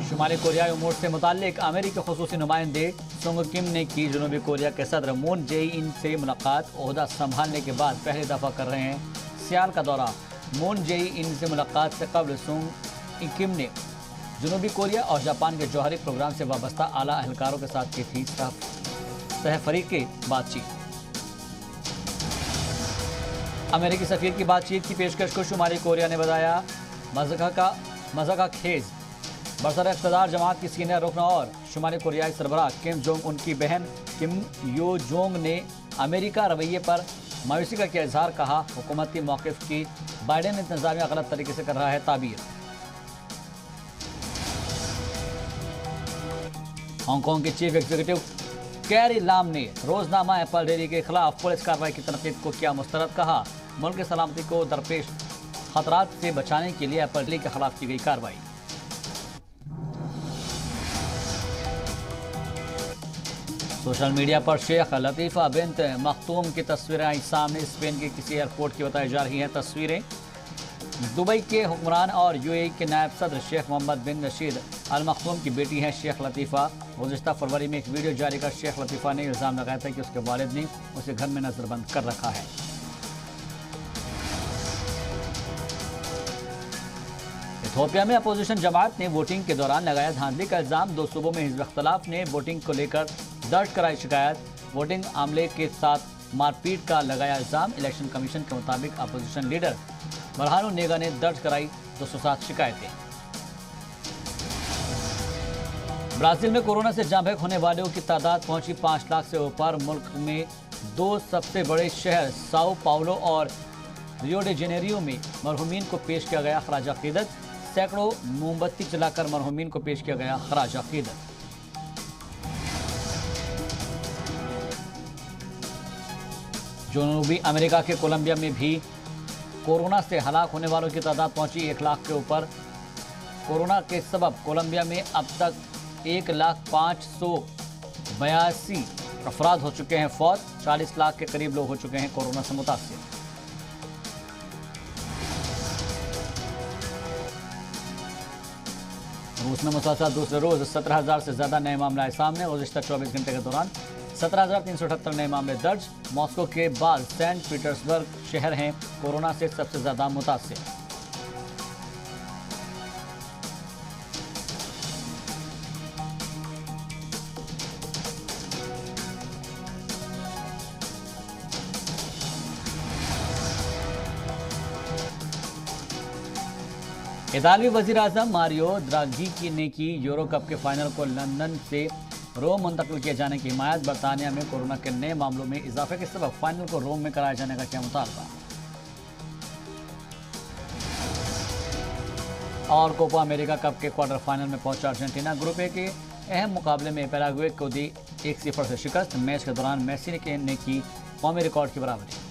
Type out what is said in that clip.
शुमाली कोरियाई उमूर से मुताल्लिक अमेरिकी खुसूसी नुमाइंदे सुंग किम ने की जनूबी कोरिया के सदर मून जे-इन से मुलाकात। ओहदा संभालने के बाद पहली दफ़ा कर रहे हैं सियाल का दौरा। मून जे-इन से मुलाकात से कबल सुंग किम ने जनूबी कोरिया और जापान के जौहरी प्रोग्राम से वाबस्ता आला अहलकारों के साथ की थी सहफरीकी बातचीत। अमेरिकी सफीर की बातचीत की पेशकश को शुमाली कोरिया ने बताया मज़ा खेज। बरसर इक़्तिदार जमात की सीनियर रुकन और शुमाली कोरियाई सरबराह किम जोंग उनकी बहन किम यो जोंग ने अमेरिका रवैये पर मायूसी का किया इजहार। कहा, हुकूमती मौक़िफ़ की बाइडेन इंतज़ामिया गलत तरीके से कर रहा है ताबीर। हांगकांग के चीफ एग्जीक्यूटिव कैरी लाम ने रोजनामा एप्पल डेयरी के खिलाफ पुलिस कार्रवाई की तनकीद को किया मुस्तरद। कहा, मुल्क की सलामती को दरपेश खतरात से बचाने के लिए एप्पल डेयरी के खिलाफ की गई कार्रवाई। सोशल मीडिया पर शेख लतीफ़ा बिन्त मखतूम की तस्वीरें आई सामने। स्पेन के किसी एयरपोर्ट की बताई जा रही हैं तस्वीरें। दुबई के हुक्मरान और यूएई के नायब सदर शेख मोहम्मद बिन रशीद अल मखतूम की बेटी हैं शेख लतीफ़ा। गुज़िश्ता फरवरी में एक वीडियो जारी कर शेख लतीफ़ा ने इल्ज़ाम लगाया था कि उसके वालिद ने उसे घर में नज़रबंद कर रखा है। इथियोपिया में अपोजिशन जमात ने वोटिंग के दौरान लगाया धांधली का इल्ज़ाम। 2 सूबों में हिज़्ब इख्तिलाफ ने वोटिंग को लेकर दर्ज कराई शिकायत। वोटिंग अमले के साथ मारपीट का लगाया इल्ज़ाम। इलेक्शन कमीशन के मुताबिक अपोजिशन लीडर बरहानु नेगा ने दर्ज कराई 207 शिकायतें। ब्राज़ील में कोरोना से जाँ बहक होने वालों की तादाद पहुंची 5 लाख से ऊपर। मुल्क में 2 सबसे बड़े शहर साओ पाउलो और रियो डे जेनेरियो में मरहूमीन को पेश किया गया खराज अक़ीदत। सैकड़ों मोमबत्ती जलाकर मरहूमीन को पेश किया गया खराज अक़ीदत। जनूबी अमेरिका के कोलंबिया में भी कोरोना से हलाक होने वालों की तादाद पहुंची 1 लाख के ऊपर। कोरोना के सबब कोलंबिया में अब तक 1,582,082 अफराद हो चुके हैं फौत। 40 लाख के करीब लोग हो चुके हैं कोरोना से मुतासिर। रूस में मुसलसल दूसरे रोज 17,000 से ज्यादा नए मामले आए सामने। गुज़िश्ता 24 घंटे के दौरान 17,378 नए मामले दर्ज। मॉस्को के बाद सेंट पीटर्सबर्ग शहर हैं कोरोना से सबसे ज्यादा मुतासिर। इतालवी वज़ीर आज़म मारियो द्राघी ने की यूरो कप के फाइनल को लंदन से रोम मुंतकिल किए जाने की हिमायत। बरतानिया में कोरोना के नए मामलों में इजाफे के सबब फाइनल को रोम में कराए जाने का किया मुतालबा। और कोपा अमेरिका कप के क्वार्टर फाइनल में पहुंचा अर्जेंटीना। ग्रुप ए के अहम मुकाबले में पैराग्वे को दी 1-0 से शिकस्त। मैच के दौरान मेसी ने की कौमी रिकॉर्ड की बराबरी।